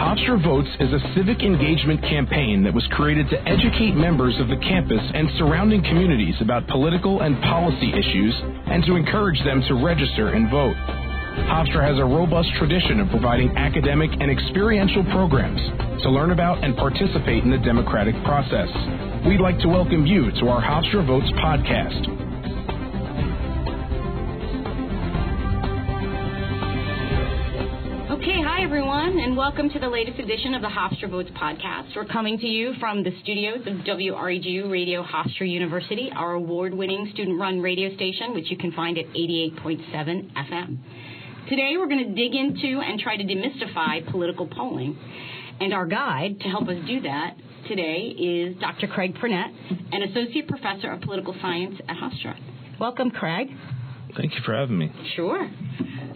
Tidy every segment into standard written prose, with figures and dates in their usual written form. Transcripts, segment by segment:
Hofstra Votes is a civic engagement campaign that was created to educate members of the campus and surrounding communities about political and policy issues and to encourage them to register and vote. Hofstra has a robust tradition of providing academic and experiential programs to learn about and participate in the democratic process. We'd like to welcome you to our Hofstra Votes podcast. Okay, hi everyone, and welcome to the latest edition of the Hofstra Votes podcast. We're coming to you from the studios of WREGU Radio Hofstra University, our award-winning student-run radio station, which you can find at 88.7 FM. Today we're going to dig into and try to demystify political polling. And our guide to help us do that today is Dr. Craig Burnett, an associate professor of political science at Hofstra. Welcome, Craig. Thank you for having me. Sure.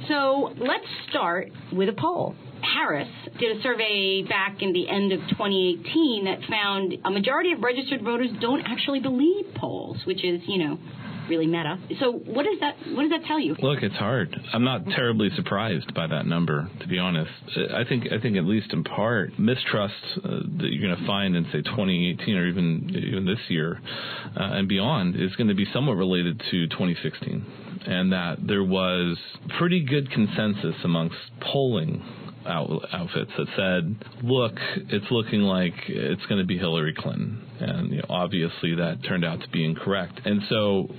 So let's start with a poll. Harris did a survey back in the end of 2018 that found a majority of registered voters don't actually believe polls, which is, really meta. So what does that tell you? Look, it's hard. I'm not terribly surprised by that number, to be honest. I think at least in part, mistrust that you're going to find in, say, 2018 or even this year and beyond is going to be somewhat related to 2016, and that there was pretty good consensus amongst polling outfits that said, look, it's looking like it's going to be Hillary Clinton. And obviously that turned out to be incorrect. And so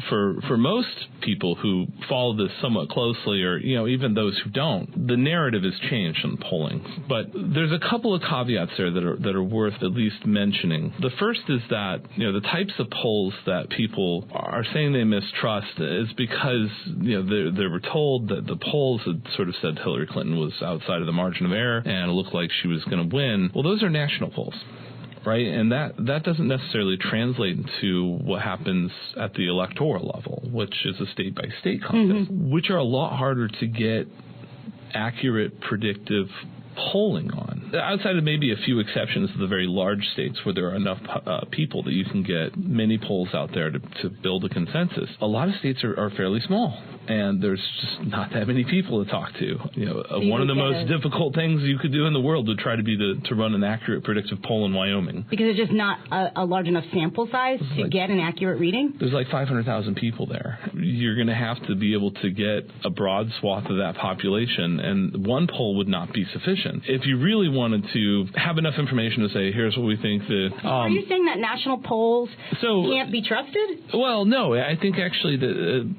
for most people who follow this somewhat closely, or even those who don't, the narrative has changed in polling. But there's a couple of caveats there that are worth at least mentioning. The first is that the types of polls that people are saying they mistrust is because they were told that the polls had sort of said Hillary Clinton was outside of the margin of error and it looked like she was going to win. Well, those are national polls. Right, and that doesn't necessarily translate into what happens at the electoral level, which is a state-by-state contest, which are a lot harder to get accurate, predictive polling on. Outside of maybe a few exceptions to the very large states where there are enough people that you can get many polls out there to build a consensus, a lot of states are fairly small. And there's just not that many people to talk to. One of the most difficult things you could do in the world would try to be to run an accurate predictive poll in Wyoming. Because there's just not a large enough sample size to get an accurate reading? There's like 500,000 people there. You're going to have to be able to get a broad swath of that population, and one poll would not be sufficient. If you really wanted to have enough information to say, here's what we think that... Are you saying that national polls can't be trusted? Well, no. I think actually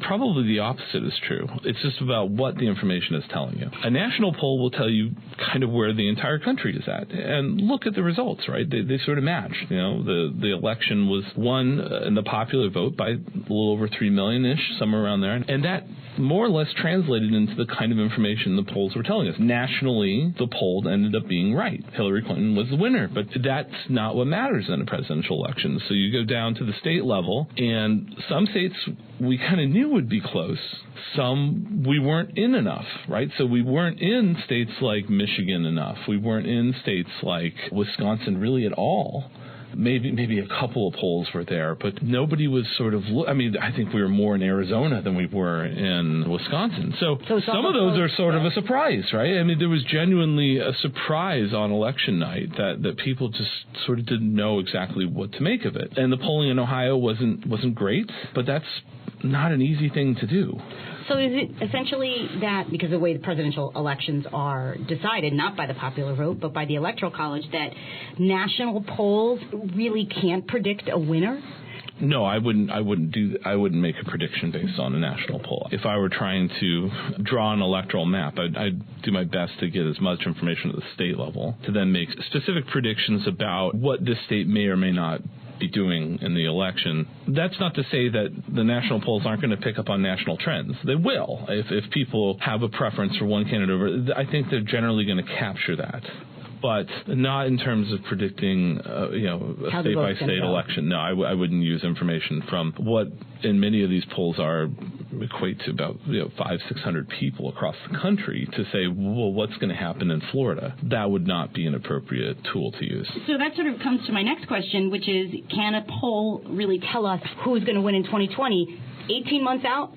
probably the opposite is true. It's just about what the information is telling you. A national poll will tell you kind of where the entire country is at. And look at the results, right? They sort of match. The election was won in the popular vote by a little over 3 million-ish, somewhere around there. And that more or less translated into the kind of information the polls were telling us. Nationally, the poll ended up being right. Hillary Clinton was the winner. But that's not what matters in a presidential election. So you go down to the state level, and some states we kind of knew would be close. Some we weren't in enough, right? So we weren't in states like Michigan enough. We weren't in states like Wisconsin really at all. Maybe a couple of polls were there, but nobody was sort of... I think we were more in Arizona than we were in Wisconsin. So some of those are sort of a surprise, right? There was genuinely a surprise on election night that people just sort of didn't know exactly what to make of it. And the polling in Ohio wasn't great, but that's not an easy thing to do. So is it essentially that, because of the way the presidential elections are decided, not by the popular vote, but by the Electoral College, that national polls really can't predict a winner? No, I wouldn't make a prediction based on a national poll. If I were trying to draw an electoral map, I'd do my best to get as much information at the state level to then make specific predictions about what this state may or may not be doing in the election. That's not to say that the national polls aren't going to pick up on national trends. They will. If people have a preference for one candidate over, I think they're generally going to capture that. But not in terms of predicting, a state-by-state election. No, I wouldn't use information from what in many of these polls equate to about 500-600 people across the country to say, well, what's going to happen in Florida? That would not be an appropriate tool to use. So that sort of comes to my next question, which is, can a poll really tell us who's going to win in 2020, 18 months out,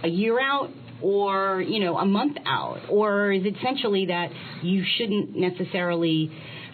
a year out? or, a month out? Or is it essentially that you shouldn't necessarily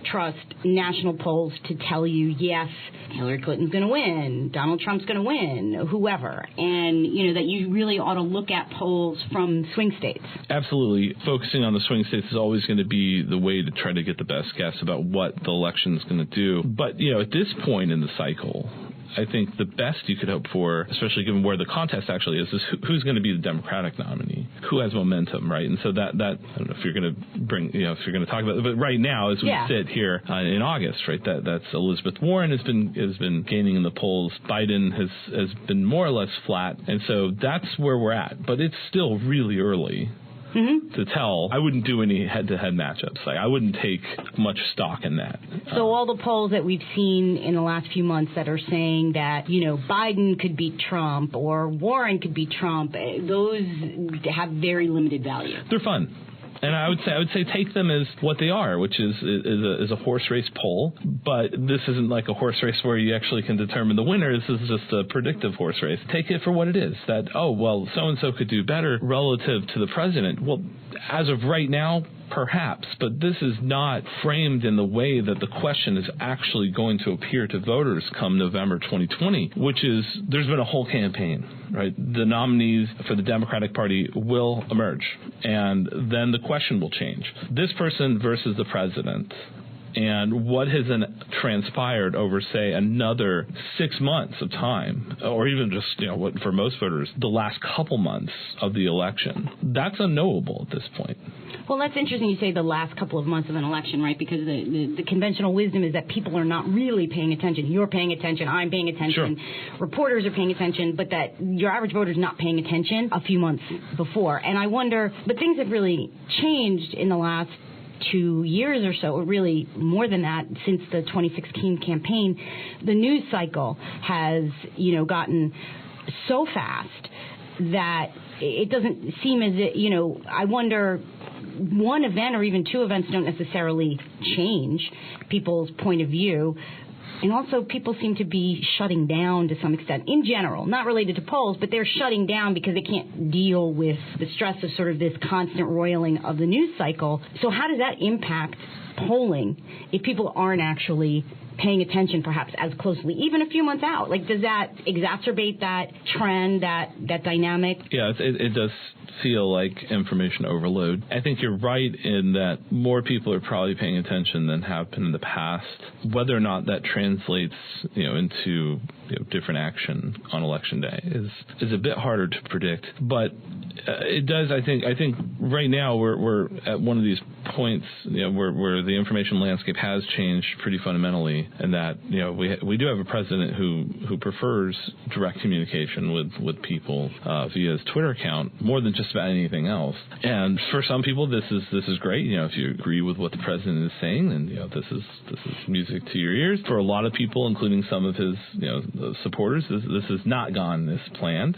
trust national polls to tell you, yes, Hillary Clinton's going to win, Donald Trump's going to win, whoever, and, that you really ought to look at polls from swing states? Absolutely. Focusing on the swing states is always going to be the way to try to get the best guess about what the election is going to do. But, at this point in the cycle, I think the best you could hope for, especially given where the contest actually is who's going to be the Democratic nominee, who has momentum, right? And so that I don't know if you're going to bring, if you're going to talk about it, but right now as we sit here in August, right, that's Elizabeth Warren has been gaining in the polls. Biden has been more or less flat, and so that's where we're at. But it's still really early. To tell. I wouldn't do any head-to-head matchups. I wouldn't take much stock in that. So all the polls that we've seen in the last few months that are saying that, Biden could beat Trump or Warren could beat Trump, those have very limited value. They're fun. And I would say take them as what they are, which is a horse race poll. But this isn't like a horse race where you actually can determine the winner. This is just a predictive horse race. Take it for what it is. That, so-and-so could do better relative to the president. Well, as of right now, perhaps, but this is not framed in the way that the question is actually going to appear to voters come November 2020, which is there's been a whole campaign, right? The nominees for the Democratic Party will emerge, and then the question will change. This person versus the president. And what has transpired over, say, another 6 months of time, or even just, what for most voters, the last couple months of the election, that's unknowable at this point. Well, that's interesting you say the last couple of months of an election, right? Because the conventional wisdom is that people are not really paying attention. You're paying attention. I'm paying attention. Sure. Reporters are paying attention, but that your average voter is not paying attention a few months before. And I wonder, but things have really changed in the last 2 years or so, or really more than that, since the 2016 campaign. The news cycle has, gotten so fast that it doesn't seem as if, I wonder, one event or even two events don't necessarily change people's point of view. And also, people seem to be shutting down to some extent, in general, not related to polls, but they're shutting down because they can't deal with the stress of sort of this constant roiling of the news cycle. So how does that impact polling if people aren't actually paying attention perhaps as closely, even a few months out? Like, does that exacerbate that trend, that dynamic? Yeah, it does feel like information overload. I think you're right in that more people are probably paying attention than have been in the past. Whether or not that translates, into different action on election day is a bit harder to predict. But it does. I think right now we're at one of these points, where the information landscape has changed pretty fundamentally, and that we do have a president who prefers direct communication with people via his Twitter account more than just about anything else. And for some people, this is great. If you agree with what the president is saying, then this is music to your ears. For a lot of people, including some of his supporters, this has not gone as planned,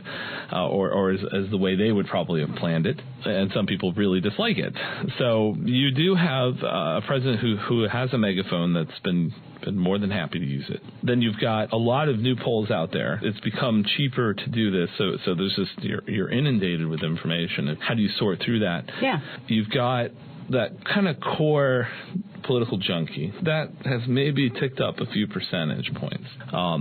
or as the way they would probably have planned it. And some people really dislike it. So you do have a president who has a megaphone that's been more than happy to use it. Then you've got a lot of new polls out there. It's become cheaper to do this, so there's just you're inundated with information. And how do you sort through that? Yeah. You've got that kind of core political junkie that has maybe ticked up a few percentage points.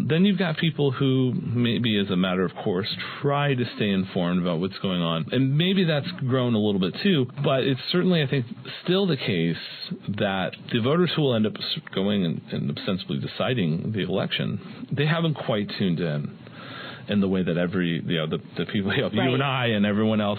Then you've got people who maybe as a matter of course try to stay informed about what's going on, and maybe that's grown a little bit too, but it's certainly, I think, still the case that the voters who will end up going and ostensibly deciding the election, they haven't quite tuned in the way that the people, you and I and everyone else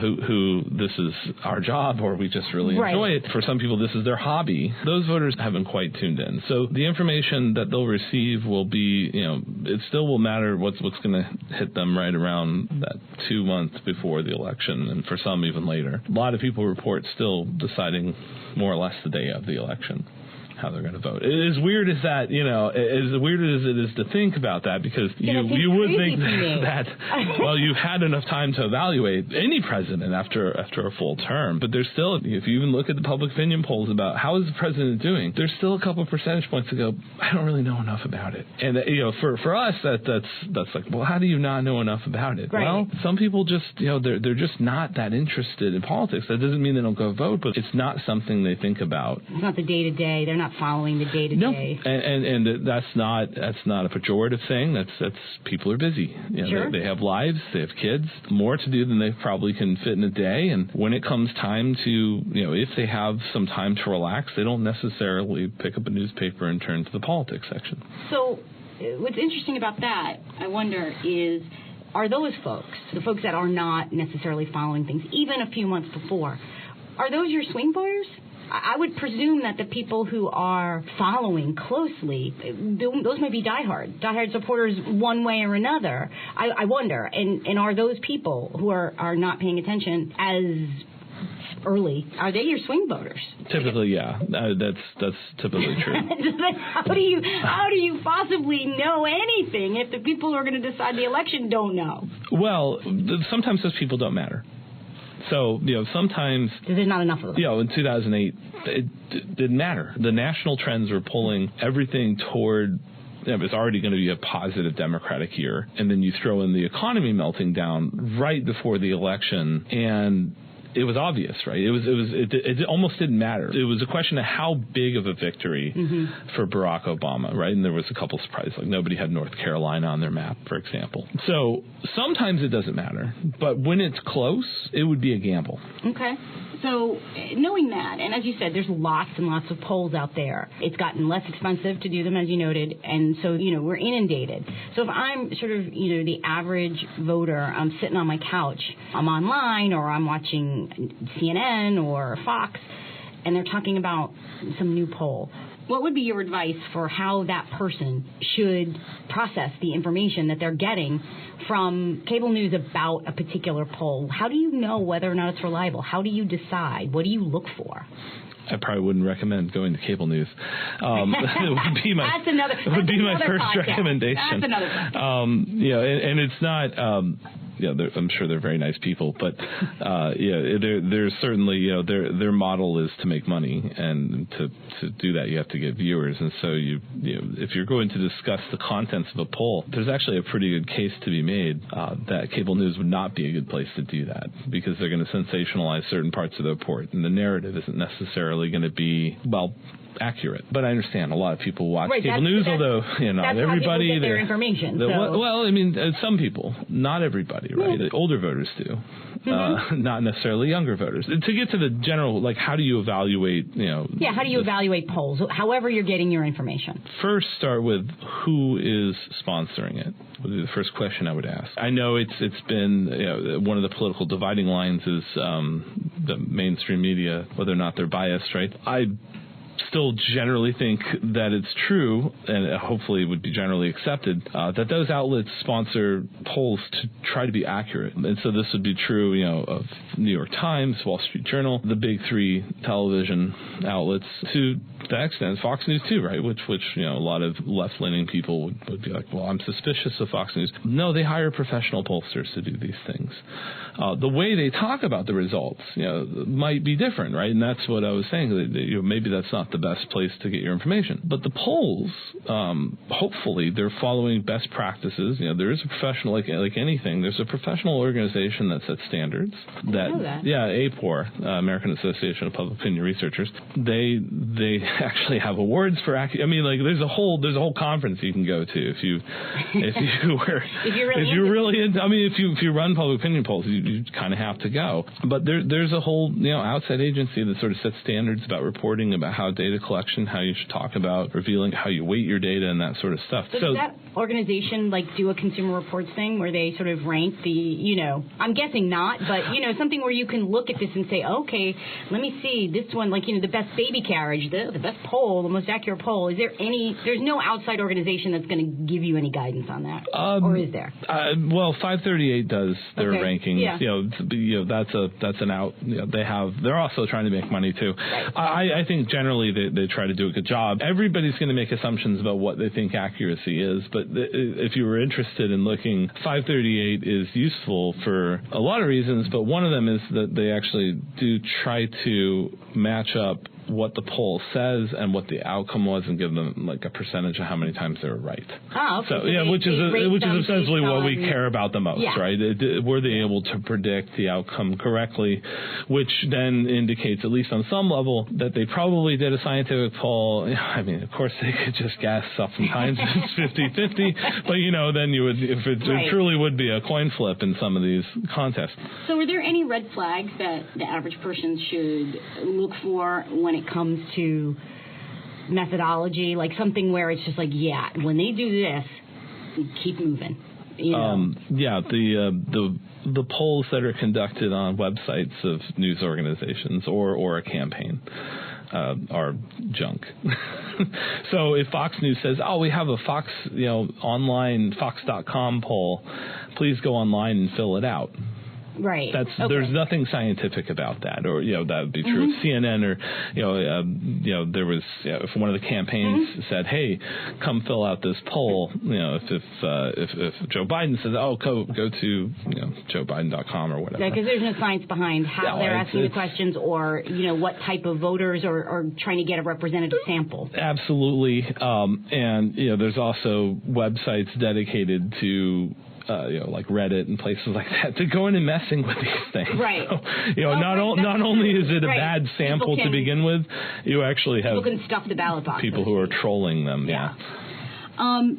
who this is our job, or we just really enjoy it. For some people, this is their hobby. Those voters haven't quite tuned in. So the information that they'll receive will be, it still will matter what's going to hit them right around that 2 months before the election, and for some even later. A lot of people report still deciding more or less the day of the election. how they're going to vote. As weird as that, as weird as it is to think about that, because you would think that well, you've had enough time to evaluate any president after a full term, but there's still, if you even look at the public opinion polls about how is the president doing, there's still a couple of percentage points to go, I don't really know enough about it. And for us, that's like, well, how do you not know enough about it? Right. Well, some people just, they're just not that interested in politics. That doesn't mean they don't go vote, but it's not something they think about. It's not the day-to-day. They're not following the day-to-day. No, and that's not a pejorative thing. That's people are busy. Sure. They have lives. They have kids. More to do than they probably can fit in a day. And when it comes time to, if they have some time to relax, they don't necessarily pick up a newspaper and turn to the politics section. So what's interesting about that, I wonder, is are those folks, the folks that are not necessarily following things, even a few months before, are those your swing voters? I would presume that the people who are following closely, those may be diehard supporters one way or another. I wonder, and are those people who are not paying attention as early, are they your swing voters? Typically, yeah. That's typically true. How do you possibly know anything if the people who are going to decide the election don't know? Well, sometimes those people don't matter. So, sometimes... There's not enough of them. In 2008, it didn't matter. The national trends were pulling everything toward... It was already going to be a positive Democratic year. And then you throw in the economy melting down right before the election, and... it was obvious, right? It almost didn't matter. It was a question of how big of a victory for Barack Obama, right? And there was a couple surprises, like nobody had North Carolina on their map, for example. So sometimes it doesn't matter, but when it's close, it would be a gamble. Okay. So knowing that, and as you said, there's lots and lots of polls out there. It's gotten less expensive to do them, as you noted, and so, we're inundated. So if I'm sort of, the average voter, I'm sitting on my couch, I'm online, or I'm watching CNN or Fox, and they're talking about some new poll, what would be your advice for how that person should process the information that they're getting from cable news about a particular poll? How do you know whether or not it's reliable? How do you decide? What do you look for? I probably wouldn't recommend going to cable news. It would be my first recommendation. That's another question. And it's not. I'm sure they're very nice people, but there's certainly their model is to make money, and to do that you have to get viewers, and so if you're going to discuss the contents of a poll, there's actually a pretty good case to be made that cable news would not be a good place to do that, because they're going to sensationalize certain parts of the report, and the narrative isn't necessarily going to be accurate. But I understand a lot of people watch cable news, although not everybody get their information. Well, I mean, some people, not everybody, right? Older voters do, not necessarily younger voters. To get to the general, how do you evaluate? How do you evaluate polls? However, you're getting your information. First, start with who is sponsoring it. Would be the first question I would ask. I know it's been one of the political dividing lines is the mainstream media, whether or not they're biased, right? I still generally think that it's true, and hopefully it would be generally accepted, that those outlets sponsor polls to try to be accurate. And so this would be true, of New York Times, Wall Street Journal, the big three television outlets, to the extent Fox News too, right? Which a lot of left-leaning people would be like, well, I'm suspicious of Fox News. No, they hire professional pollsters to do these things. The way they talk about the results, might be different, right? And that's what I was saying. That, maybe that's not the best place to get your information. But the polls, hopefully, they're following best practices. There is a professional, like anything, there's a professional organization that sets standards. APOR, American Association of Public Opinion Researchers. They actually have awards for accuracy. I mean, there's a whole conference you can go to if you run public opinion polls, you kind of have to go. But there's a whole outside agency that sort of sets standards about reporting, about how data collection, how you should talk about revealing how you weight your data and that sort of stuff. So organization do a Consumer Reports thing where they sort of rank I'm guessing not, but, something where you can look at this and say, okay, let me see this one, the best baby carriage, the best poll, the most accurate poll. There's no outside organization that's going to give you any guidance on that, or is there? Well, 538 does their rankings. Yeah. That's an out. They're also trying to make money too. Right. I think generally they try to do a good job. Everybody's going to make assumptions about what they think accuracy is, but if you were interested in looking, 538 is useful for a lot of reasons, but one of them is that they actually do try to match up what the poll says and what the outcome was, and give them a percentage of how many times they were right. Oh, okay. So which is essentially what we care about the most, right? Were they able to predict the outcome correctly, which then indicates, at least on some level, that they probably did a scientific poll. I mean, of course they could just guess. Sometimes it's 50-50, but then you would, if it truly would be a coin flip in some of these contests. So, are there any red flags that the average person should look for when it comes to methodology, something where it's just when they do this, keep moving? The polls that are conducted on websites of news organizations or a campaign are junk. So if Fox News says, we have a Fox, online Fox.com poll, please go online and fill it out. Right. There's nothing scientific about that, or that would be true of CNN, or there was if one of the campaigns said, "Hey, come fill out this poll." If Joe Biden says, go to JoeBiden.com or whatever. Because there's no science behind how they're asking the questions, or what type of voters are trying to get a representative sample. Absolutely, and there's also websites dedicated to like Reddit and places like that, to go in and messing with these things. Right. So, not only is it a bad sample to begin with, you actually have people can stuff the ballot box. People who are trolling them. Yeah.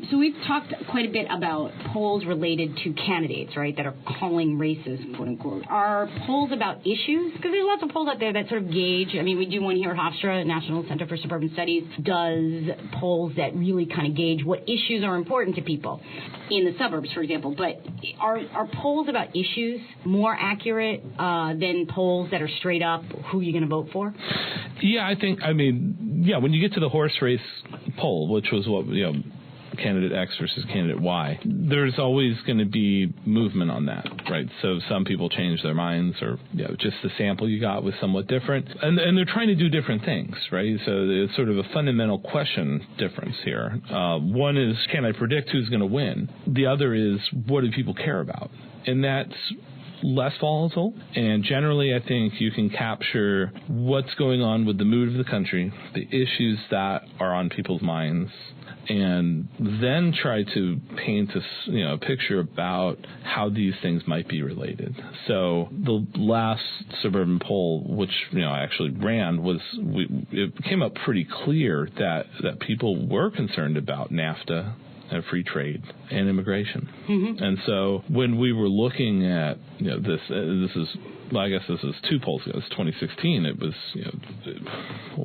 So we've talked quite a bit about polls related to candidates, right, that are calling races, quote unquote. Are polls about issues? Because there's lots of polls out there that sort of gauge. I mean, we do one here at Hofstra, National Center for Suburban Studies, does polls that really kind of gauge what issues are important to people in the suburbs, for example. But are polls about issues more accurate than polls that are straight up who you're going to vote for? Yeah, when you get to the horse race poll, which was what, candidate X versus candidate Y, there's always going to be movement on that, right? So some people change their minds, or just the sample you got was somewhat different, and they're trying to do different things, right? So it's sort of a fundamental question difference here. One is, can I predict who's going to win? The other is, what do people care about? And that's less volatile, and generally I think you can capture what's going on with the mood of the country, the issues that are on people's minds, and then try to paint a picture about how these things might be related. So the last suburban poll, which I actually ran, it came up pretty clear that people were concerned about NAFTA and free trade and immigration. Mm-hmm. And so when we were looking at this is, well, I guess this is two polls ago. It was 2016. It was,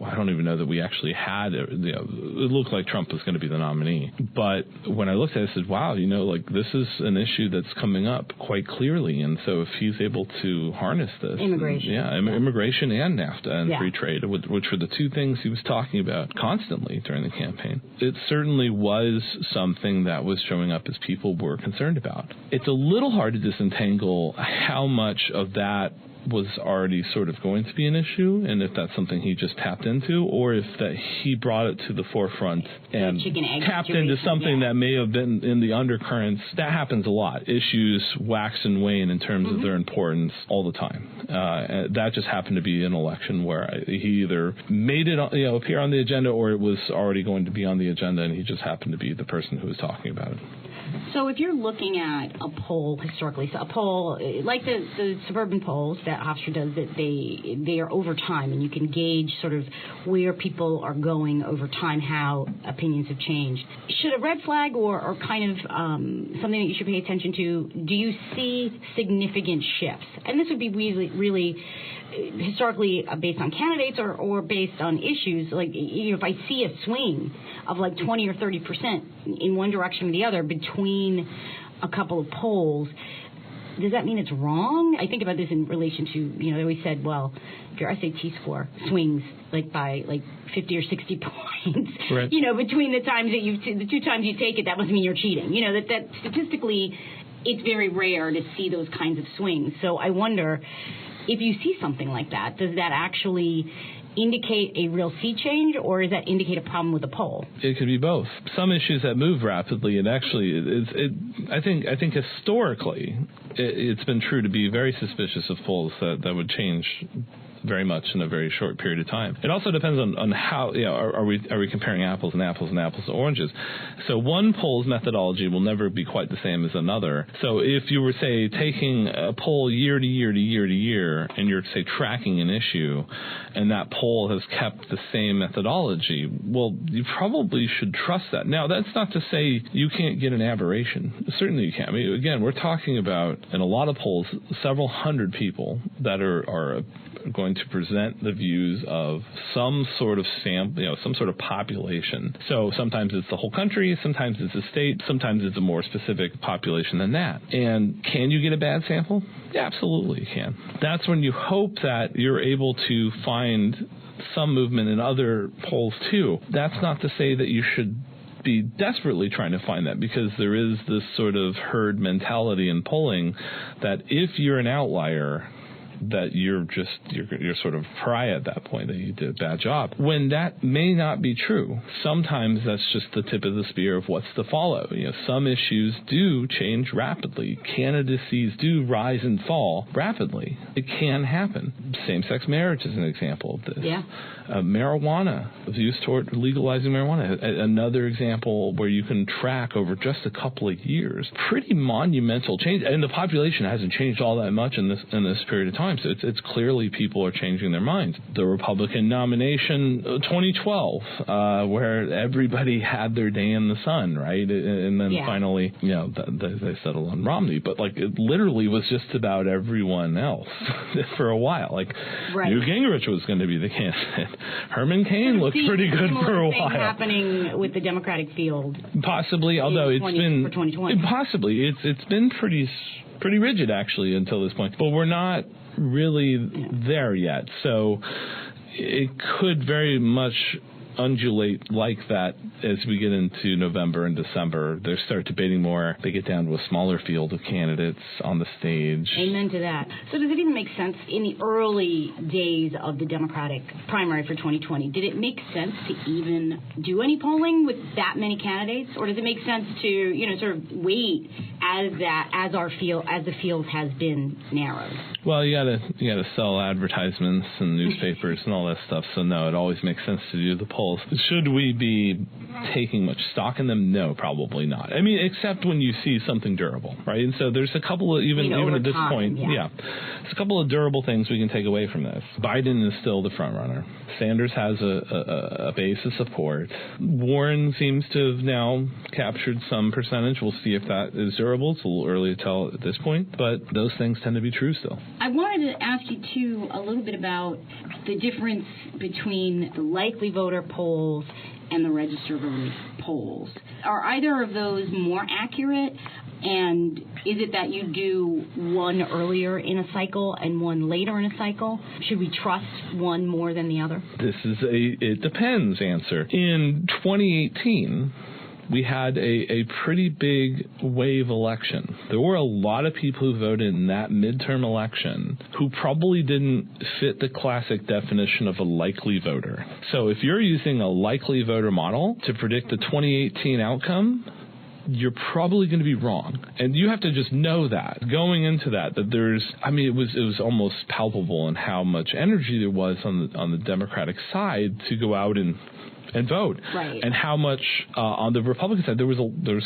I don't even know that we actually had it. It looked like Trump was going to be the nominee. But when I looked at it, I said, wow, this is an issue that's coming up quite clearly. And so if he's able to harness this. Immigration. Immigration and NAFTA and free trade, which were the two things he was talking about constantly during the campaign. It certainly was something that was showing up as people were concerned about. It's a little hard to disentangle how much of that was already sort of going to be an issue, and if that's something he just tapped into, or if that he brought it to the forefront and tapped into something that may have been in the undercurrents. That happens a lot. Issues wax and wane in terms of their importance all the time. That just happened to be an election where he either made it appear on the agenda, or it was already going to be on the agenda, and he just happened to be the person who was talking about it. So if you're looking at a poll historically, so a poll like the suburban polls that Hofstra does, that they are over time, and you can gauge sort of where people are going over time, how opinions have changed. Should a red flag or kind of something that you should pay attention to, do you see significant shifts? And this would be really historically based on candidates or based on issues, like, if I see a swing of like 20 or 30% in one direction or the other between a couple of polls, does that mean it's wrong? I think about this in relation to, they always said, well, if your SAT score swings like by like 50 or 60 points, right. Between the times that the two times you take it, that must mean you're cheating. That statistically, it's very rare to see those kinds of swings. So I wonder, if you see something like that, does that actually indicate a real sea change, or does that indicate a problem with the poll? It could be both. Some issues that move rapidly, and actually, I think historically, it's been true to be very suspicious of polls that would change very much in a very short period of time. It also depends on how, are we comparing apples to oranges? So one poll's methodology will never be quite the same as another. So if you were, say, taking a poll year to year to year to year, and you're, say, tracking an issue, and that poll has kept the same methodology, well, you probably should trust that. Now, that's not to say you can't get an aberration. Certainly you can. I mean, again, we're talking about, in a lot of polls, several hundred people that are going to present the views of some sort of some sort of population. So sometimes it's the whole country, sometimes it's a state, sometimes it's a more specific population than that. And can you get a bad sample? Yeah, absolutely you can. That's when you hope that you're able to find some movement in other polls too. That's not to say that you should be desperately trying to find that, because there is this sort of herd mentality in polling that if you're an outlier, that you're sort of pariah at that point, that you did a bad job. When that may not be true, sometimes that's just the tip of the spear of what's to follow. Some issues do change rapidly. Candidacies do rise and fall rapidly. It can happen. Same-sex marriage is an example of this. Yeah. Marijuana, views toward legalizing marijuana, another example where you can track over just a couple of years. Pretty monumental change, and the population hasn't changed all that much in this period of time. So it's clearly people are changing their minds. The Republican nomination 2012, where everybody had their day in the sun, right? And then finally, they settled on Romney. But it literally was just about everyone else for a while. Newt Gingrich was going to be the candidate. Herman Cain looked pretty good for a while. Happening with the Democratic field, possibly, although it's been for 2020. Possibly it's been pretty rigid actually until this point. But we're not really there yet, so it could very much undulate like that as we get into November and December. They start debating more. They get down to a smaller field of candidates on the stage. Amen to that. So does it even make sense in the early days of the Democratic primary for 2020? Did it make sense to even do any polling with that many candidates, or does it make sense to sort of wait as the field has been narrowed? Well, you gotta sell advertisements and newspapers and all that stuff. So no, it always makes sense to do the polls. Should we be taking much stock in them? No, probably not. I mean, except when you see something durable, right? And so there's a couple of, even at this point, there's a couple of durable things we can take away from this. Biden is still the front runner. Sanders has a base of support. Warren seems to have now captured some percentage. We'll see if that is durable. It's a little early to tell at this point, but those things tend to be true still. I wanted to ask you, too, a little bit about the difference between the likely voter polls and the register voters polls. Are either of those more accurate? And is it that you do one earlier in a cycle and one later in a cycle? Should we trust one more than the other? This is it depends answer. In 2018, we had a pretty big wave election. There were a lot of people who voted in that midterm election who probably didn't fit the classic definition of a likely voter. So if you're using a likely voter model to predict the 2018 outcome, you're probably going to be wrong. And you have to just know that going into that it was almost palpable in how much energy there was on the Democratic side to go out and vote, right. And how much on the Republican side there was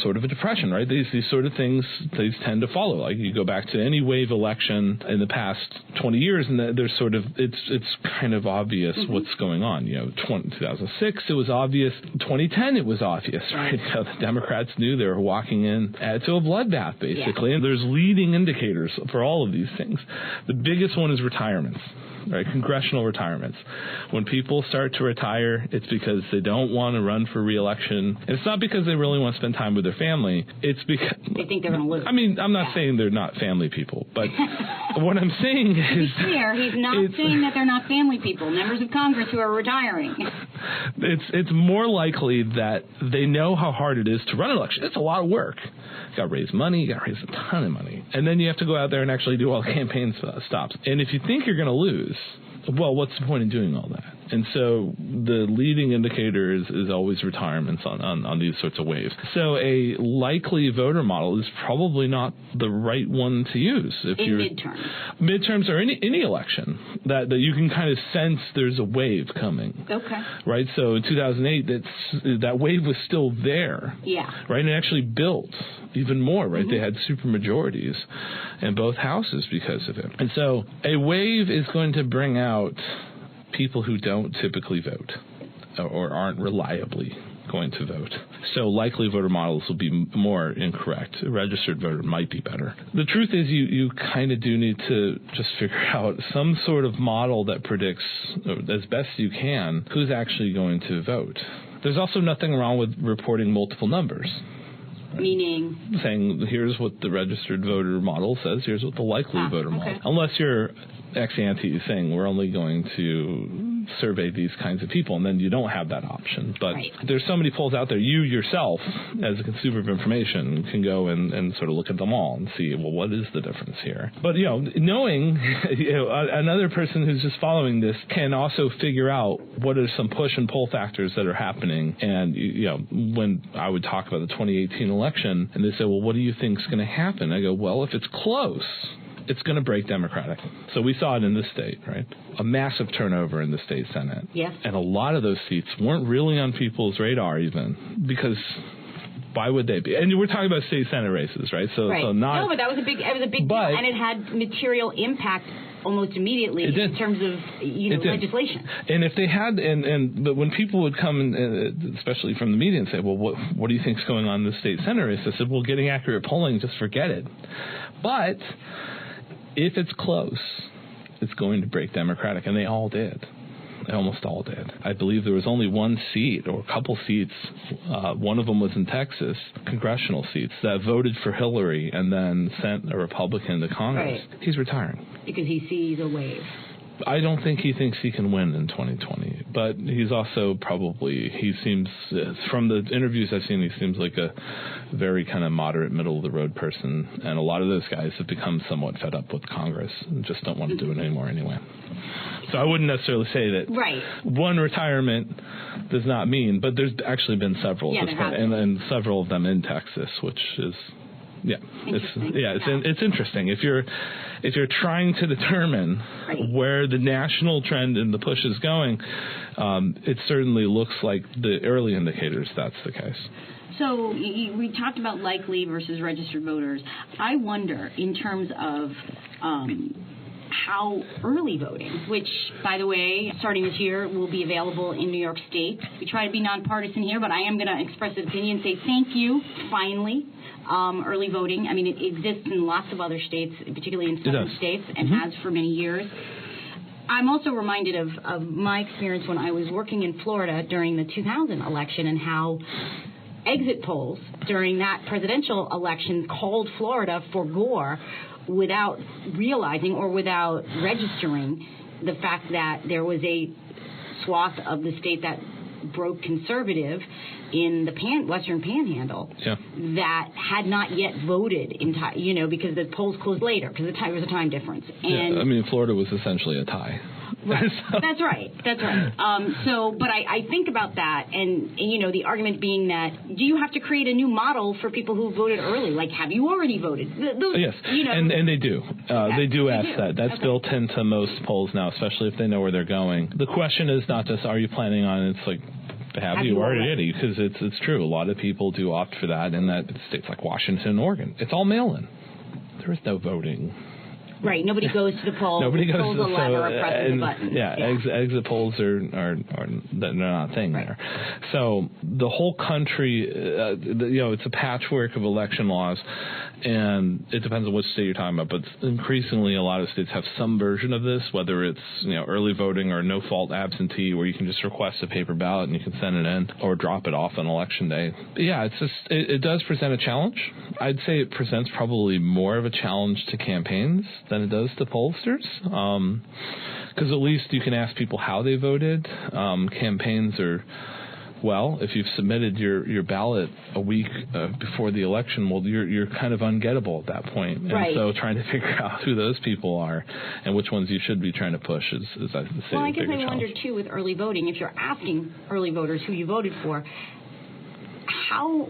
sort of a depression, right? These sort of things, these tend to follow. Like you go back to any wave election in the past 20 years, and there's sort of it's kind of obvious what's going on. 2006 it was obvious. 2010 it was obvious, right? The Democrats knew they were walking in to a bloodbath basically, and there's leading indicators for all of these things. The biggest one is retirements. right? Congressional retirements. When people start to retire, it's because they don't want to run for re-election. And it's not because they really want to spend time with their family. It's because they think they're going to lose. I mean, I'm not saying they're not family people, but what I'm saying is... To be clear, he's not saying that they're not family people, members of Congress who are retiring. It's more likely that they know how hard it is to run an election. It's a lot of work. You got to raise money. You got to raise a ton of money. And then you have to go out there and actually do all the campaign stops. And if you think you're going to lose, well, what's the point in doing all that? And so the leading indicator is always retirements on these sorts of waves. So a likely voter model is probably not the right one to use. If you're midterms or any election, that you can kind of sense there's a wave coming. Okay. Right? So in 2008, that wave was still there. Yeah. Right? And it actually built even more, right? Mm-hmm. They had supermajorities in both houses because of it. And so a wave is going to bring out people who don't typically vote or aren't reliably going to vote. So likely voter models will be more incorrect. A registered voter might be better. The truth is you kind of do need to just figure out some sort of model that predicts, as best you can, who's actually going to vote. There's also nothing wrong with reporting multiple numbers. Meaning? Saying, here's what the registered voter model says, here's what the likely voter model. Unless you're ex ante saying we're only going to survey these kinds of people, and then you don't have that option. But there's so many polls out there, you yourself, as a consumer of information, can go and sort of look at them all and see, well, what is the difference here? But, knowing, another person who's just following this can also figure out what are some push and pull factors that are happening. And, when I would talk about the 2018 election, and they say, well, what do you think is going to happen? I go, well, if it's close, it's going to break Democratic. So we saw it in this state, right? A massive turnover in the state Senate. Yeah. And a lot of those seats weren't really on people's radar even, because why would they be? And we're talking about state Senate races, right? So not... No, but that was a big deal, and it had material impact almost immediately in terms of legislation. And if they had, but when people would come, and especially from the media, and say, well, what do you think's going on in the state Senate race? I said, well, getting accurate polling, just forget it. But if it's close, it's going to break Democratic, and they all did. They almost all did. I believe there was only one seat or a couple seats. One of them was in Texas, congressional seats, that voted for Hillary and then sent a Republican to Congress. Right. He's retiring. Because he sees a wave. I don't think he thinks he can win in 2020, but he's also he seems, from the interviews I've seen, he seems like a very kind of moderate, middle-of-the-road person, and a lot of those guys have become somewhat fed up with Congress and just don't want to do it anymore anyway. So I wouldn't necessarily say that one retirement does not mean, but there's actually been several at this point, and several of them in Texas, which is... It's interesting. If you're trying to determine where the national trend and the push is going, it certainly looks like the early indicators that's the case. So we talked about likely versus registered voters. I wonder, in terms of how early voting, which, by the way, starting this year, will be available in New York State. We try to be nonpartisan here, but I am going to express an opinion and say thank you, finally. Early voting. I mean, it exists in lots of other states, particularly in southern states, and has for many years. I'm also reminded of my experience when I was working in Florida during the 2000 election, and how exit polls during that presidential election called Florida for Gore without realizing or without registering the fact that there was a swath of the state that broke conservative in the Western Panhandle that had not yet voted in time, because the polls closed later because there was a time difference. And Florida was essentially a tie. Right. That's right. But I think about that, and the argument being that, do you have to create a new model for people who voted early? Like, have you already voted? Yes, and they do. They do ask that. That's built into most polls now, especially if they know where they're going. The question is not just, are you planning on it? It's like, have you already? Because it's true. A lot of people do opt for that in that states like Washington and Oregon. It's all mail-in. There is no voting Right. Nobody goes to the poll. Nobody goes pulls to the lever or presses a button. Yeah, exit polls are they're not a thing there. So the whole country, it's a patchwork of election laws, and it depends on which state you're talking about. But increasingly, a lot of states have some version of this, whether it's early voting or no fault absentee, where you can just request a paper ballot and you can send it in or drop it off on election day. But yeah, it's just it does present a challenge. I'd say it presents probably more of a challenge to campaigns than it does to pollsters, because at least you can ask people how they voted. Campaigns are, well, if you've submitted your ballot a week before the election, well, you're kind of ungettable at that point. And so trying to figure out who those people are and which ones you should be trying to push is I say, well, I guess I challenge. wonder, too, with early voting, if you're asking early voters who you voted for, how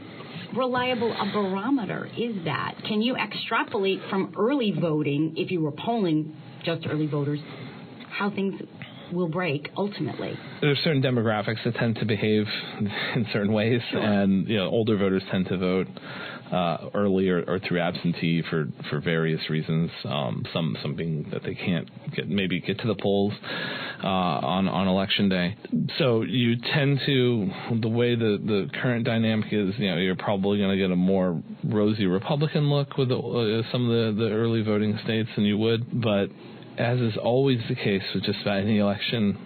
reliable a barometer is that? Can you extrapolate from early voting, if you were polling just early voters, how things will break ultimately? There's certain demographics that tend to behave in certain ways, and older voters tend to vote early or through absentee for various reasons. Some being that they can't get to the polls on election day. So you tend to, the way the current dynamic is, you're probably going to get a more rosy Republican look with some of the early voting states than you would. But as is always the case with just about any election,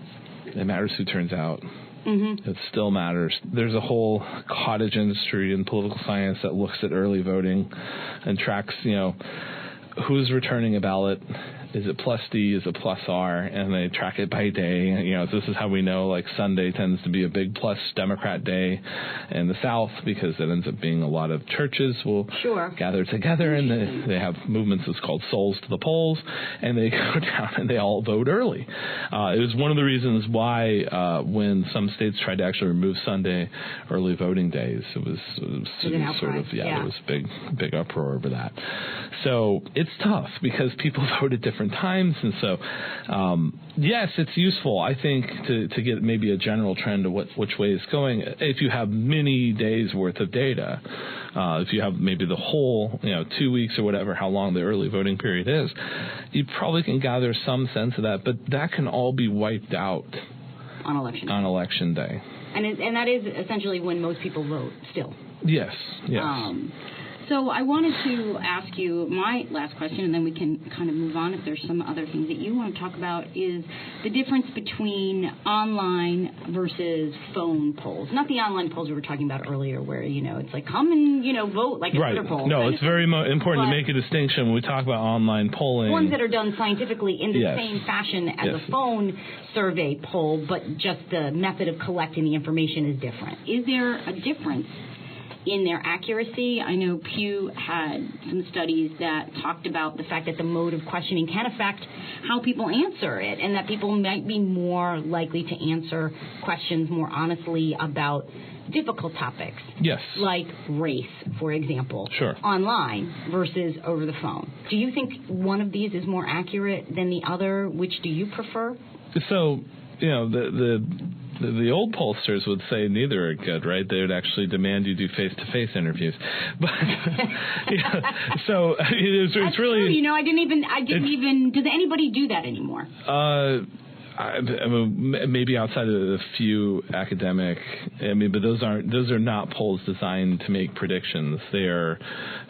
it matters who turns out. Mm-hmm. It still matters. There's a whole cottage industry in political science that looks at early voting and tracks, who's returning a ballot. Is it plus D? Is it plus R? And they track it by day. This is how we know, like, Sunday tends to be a big plus Democrat day in the South, because it ends up being a lot of churches will gather together, and they have movements that's called Souls to the Polls, and they go down and they all vote early. It was one of the reasons why when some states tried to actually remove Sunday early voting days, it was sort of, there was big uproar over that. So it's tough because people vote at different times, and so yes, it's useful, I think, to get maybe a general trend of which way it's going. If you have many days worth of data, if you have maybe the whole 2 weeks or whatever, how long the early voting period is, you probably can gather some sense of that. But that can all be wiped out on election day. And that is essentially when most people vote still. Yes. So I wanted to ask you my last question, and then we can kind of move on if there's some other things that you want to talk about, is the difference between online versus phone polls. Not the online polls we were talking about earlier where, it's like, come and, vote like a Twitter poll. No, it's very important to make a distinction when we talk about online polling. Ones that are done scientifically in the same fashion as a phone survey poll, but just the method of collecting the information is different. Is there a difference in their accuracy? I know Pew had some studies that talked about the fact that the mode of questioning can affect how people answer it, and that people might be more likely to answer questions more honestly about difficult topics. Yes. Like race, for example. Sure. Online versus over the phone. Do you think one of these is more accurate than the other? Which do you prefer? So, the old pollsters would say neither are good, right? They would actually demand you do face-to-face interviews. But so it's really true. I didn't even. Does anybody do that anymore? I mean, maybe outside of a few academic, but those are not polls designed to make predictions. They are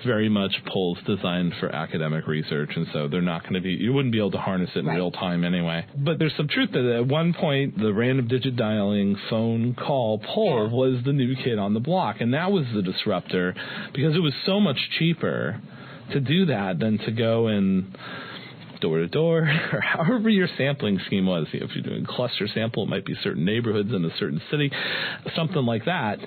very much polls designed for academic research, and so they're not going to be. You wouldn't be able to harness it in real time anyway. But there's some truth that at one point the random digit dialing phone call poll was the new kid on the block, and that was the disruptor because it was so much cheaper to do that than to go and door to door, or however your sampling scheme was. If you're doing cluster sample, it might be certain neighborhoods in a certain city, something like that.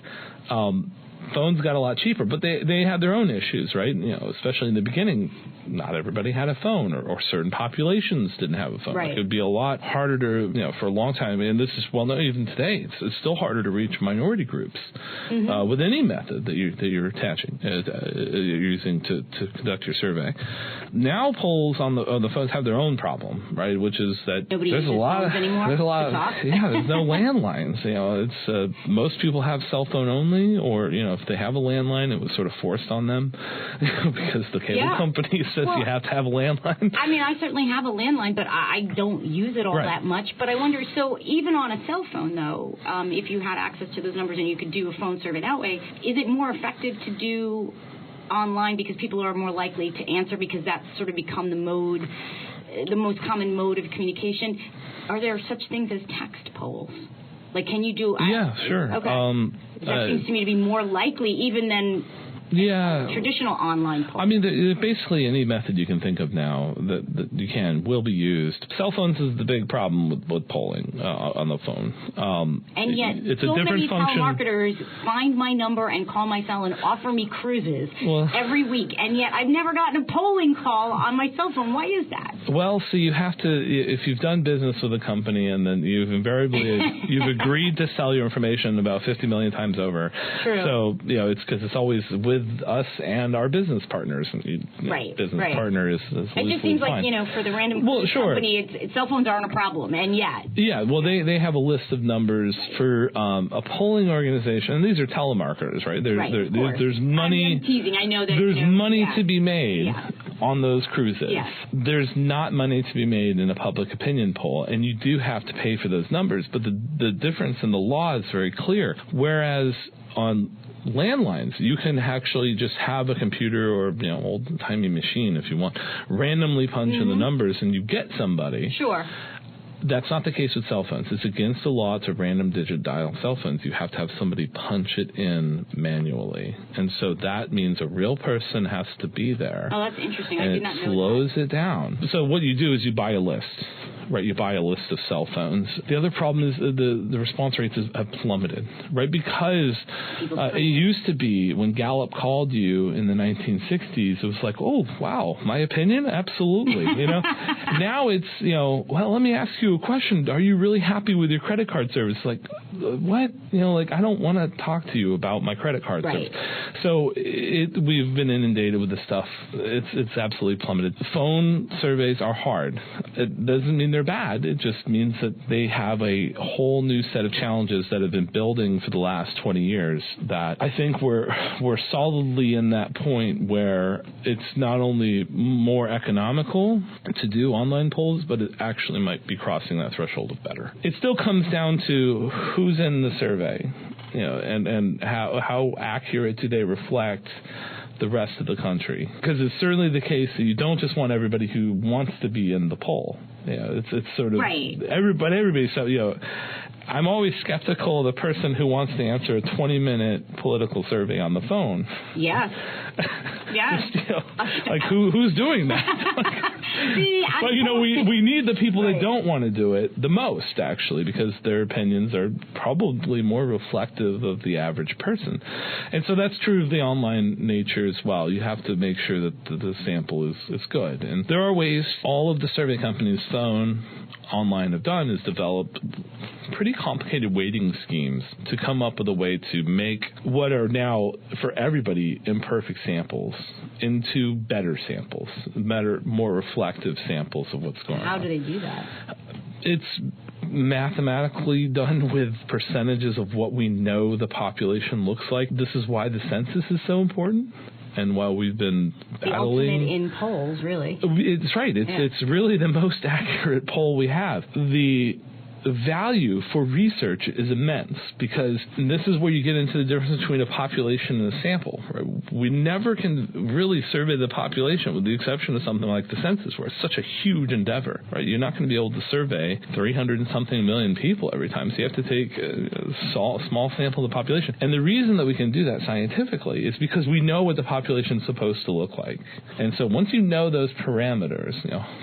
Phones got a lot cheaper, but they had their own issues, right? Especially in the beginning, not everybody had a phone, or certain populations didn't have a phone. Right. It would be a lot harder to, for a long time, and this is well known even today. It's still harder to reach minority groups with any method that you're attaching, you're using to conduct your survey. Now polls on the phones have their own problem, right? Which is that there's a lot of there's no landlines. It's most people have cell phone only, or if they have a landline, it was sort of forced on them because the cable company says you have to have a landline. I mean, I certainly have a landline, but I don't use it all that much. But I wonder, so even on a cell phone, though, if you had access to those numbers and you could do a phone survey that way, is it more effective to do online because people are more likely to answer because that's sort of become the most common mode of communication? Are there such things as text polls? Like, can you do... sure. Okay. That seems to me to be more likely even than... traditional online polls. I mean, basically any method you can think of now that you will be used. Cell phones is the big problem with polling on the phone. And yet, it's so a different many function. telemarketers find my number and call my cell and offer me cruises every week, and yet I've never gotten a polling call on my cell phone. Why is that? Well, so you have to, if you've done business with a company and then you've agreed to sell your information about 50 million times over. True. So, it's because it's always with us and our business partners. Business partner is it just seems like, for the random company, cell phones aren't a problem, and yet. Yeah, well, they have a list of numbers for a polling organization, and these are telemarketers, right? There's money. I'm teasing. I know that. There's money to be made on those cruises. Yes. There's not money to be made in a public opinion poll, and you do have to pay for those numbers, but the difference in the law is very clear. Whereas on landlines, you can actually just have a computer or old-timey machine, if you want, randomly punch in the numbers and you get somebody. Sure. That's not the case with cell phones. It's against the law to random digit dial cell phones. You have to have somebody punch it in manually. And so that means a real person has to be there. Oh, that's interesting. And I did not know that. It slows it down. So what you do is you buy a list. Right, you buy a list of cell phones. The other problem is the response rates have plummeted, right? Because it used to be when Gallup called you in the 1960s, it was like, oh, wow, my opinion? Absolutely. Now it's, well, let me ask you a question. Are you really happy with your credit card service? Like, what? I don't want to talk to you about my credit card service. So we've been inundated with this stuff. It's absolutely plummeted. Phone surveys are hard. It doesn't mean they're bad. It just means that they have a whole new set of challenges that have been building for the last 20 years that I think we're solidly in that point where it's not only more economical to do online polls, but it actually might be crossing that threshold of better. It still comes down to who's in the survey, and how accurate do they reflect the rest of the country. Because it's certainly the case that you don't just want everybody who wants to be in the poll. It's sort of everybody. So I'm always skeptical of the person who wants to answer a 20-minute political survey on the phone. Yes. Yes. Like who's doing that? But we need the people that don't want to do it the most, actually, because their opinions are probably more reflective of the average person. And so that's true of the online nature as well. You have to make sure that the sample is good. And there are ways all of the survey companies, phone, online, have done is developed pretty complicated weighting schemes to come up with a way to make what are now, for everybody, imperfect samples into better samples, more reflective samples of what's going on. How do they do that? It's mathematically done with percentages of what we know the population looks like. This is why the census is so important. And while we've been battling... The ultimate in polls, really. It's right. It's really the most accurate poll we have. The value for research is immense because this is where you get into the difference between a population and a sample. Right? We never can really survey the population with the exception of something like the census where it's such a huge endeavor. Right? You're not going to be able to survey 300 and something million people every time. So you have to take a small sample of the population. And the reason that we can do that scientifically is because we know what the population is supposed to look like. And so once you know those parameters,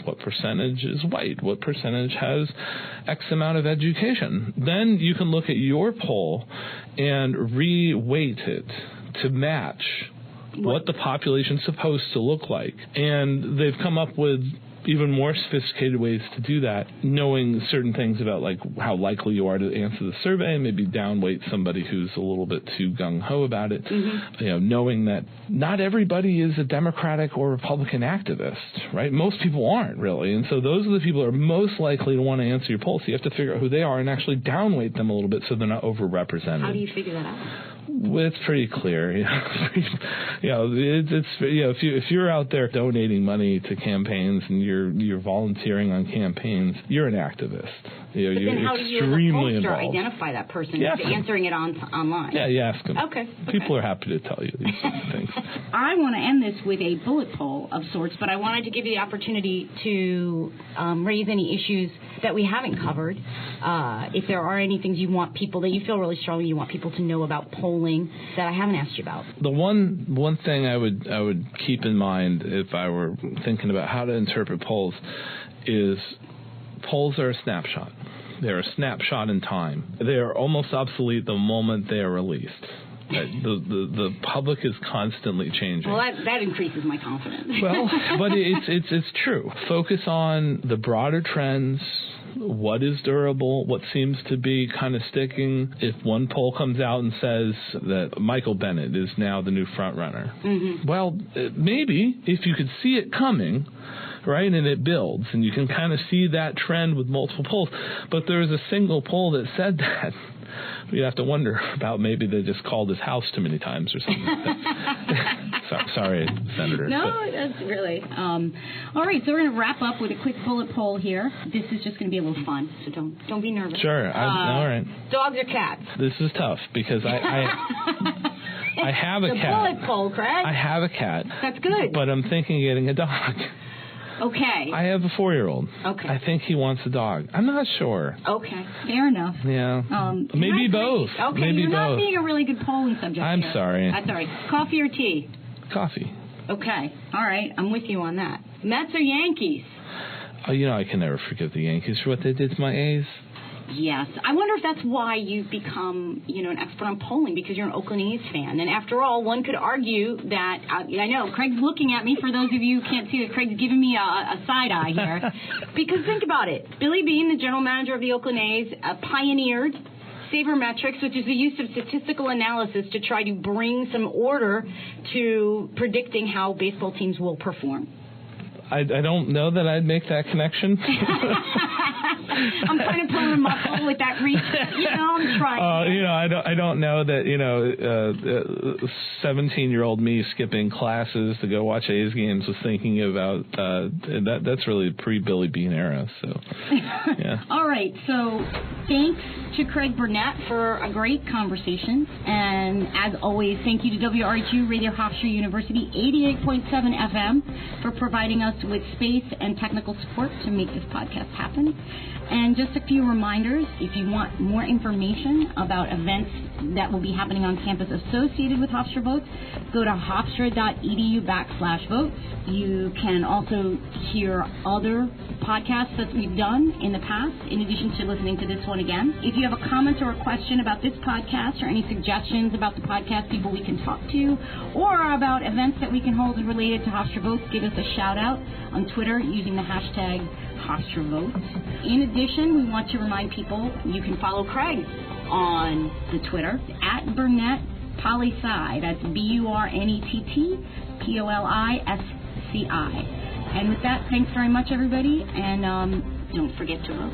what percentage is white, what percentage has X amount of education, then you can look at your poll and re-weight it to match what the population's supposed to look like. And they've come up with even more sophisticated ways to do that, knowing certain things about like how likely you are to answer the survey, maybe downweight somebody who's a little bit too gung-ho about it, knowing that not everybody is a Democratic or Republican activist, right? Most people aren't really, and so those are the people who are most likely to want to answer your poll, so you have to figure out who they are and actually downweight them a little bit so they're not overrepresented. How do you figure that out? It's pretty clear. If you're out there donating money to campaigns and you're volunteering on campaigns, you're an activist. You're how do you, extremely as a pollster, involved. identify that person who's answering it online? Yeah, you ask them. Okay. People are happy to tell you these things. I want to end this with a bullet poll of sorts, but I wanted to give you the opportunity to raise any issues that we haven't covered. If there are any things you want people that you feel really strongly you want people to know about polling that I haven't asked you about. The one thing I would keep in mind if I were thinking about how to interpret polls is polls are a snapshot. They're a snapshot in time. They are almost obsolete the moment they are released. The public is constantly changing. Well, that increases my confidence. Well, but it's true. Focus on the broader trends. What is durable? What seems to be kind of sticking? If one poll comes out and says that Michael Bennett is now the new front runner, well, maybe if you could see it coming, right, and it builds, and you can kind of see that trend with multiple polls. But there's a single poll that said that. You have to wonder about maybe they just called his house too many times or something like that. Sorry, Senator. No, that's really. All right, so we're going to wrap up with a quick bullet poll here. This is just going to be a little fun, so don't be nervous. Sure. All right. Dogs or cats? This is tough because I have a cat. The bullet poll, Craig. I have a cat. That's good. But I'm thinking of getting a dog. Okay. I have a 4-year-old. Okay. I think he wants a dog. I'm not sure. Okay. Fair enough. Yeah. Maybe both. Okay, Maybe you're both. not being a really good polling subject I'm here. sorry. That's all right. Coffee or tea? Coffee. Okay. All right. I'm with you on that. Mets or Yankees? Oh, I can never forgive the Yankees for what they did to my A's. Yes. I wonder if that's why you've become, an expert on polling, because you're an Oakland A's fan. And after all, one could argue that, I know, Craig's looking at me. For those of you who can't see that, Craig's giving me a side eye here. Because think about it. Billy Beane, the general manager of the Oakland A's, pioneered sabermetrics, which is the use of statistical analysis to try to bring some order to predicting how baseball teams will perform. I don't know that I'd make that connection. I'm kind of pulling a muscle with that research. I'm trying. I don't know that 17-year-old me skipping classes to go watch A's games was thinking about that. That's really pre-Billy Beane era. So, yeah. All right. So, thanks to Craig Burnett for a great conversation, and as always, thank you to WRHU Radio Hofstra University 88.7 FM for providing us with space and technical support to make this podcast happen. And just a few reminders, if you want more information about events that will be happening on campus associated with Hofstra Votes, go to hofstra.edu/votes. You can also hear other podcasts that we've done in the past, in addition to listening to this one again. If you have a comment or a question about this podcast or any suggestions about the podcast people we can talk to or about events that we can hold related to Hofstra Votes, give us a shout out on Twitter using the hashtag Hofstra Votes. In addition, we want to remind people you can follow Craig on the Twitter at Burnett Poli-Sci. That's BURNETT POLISCI. And with that, thanks very much, everybody, and don't forget to vote.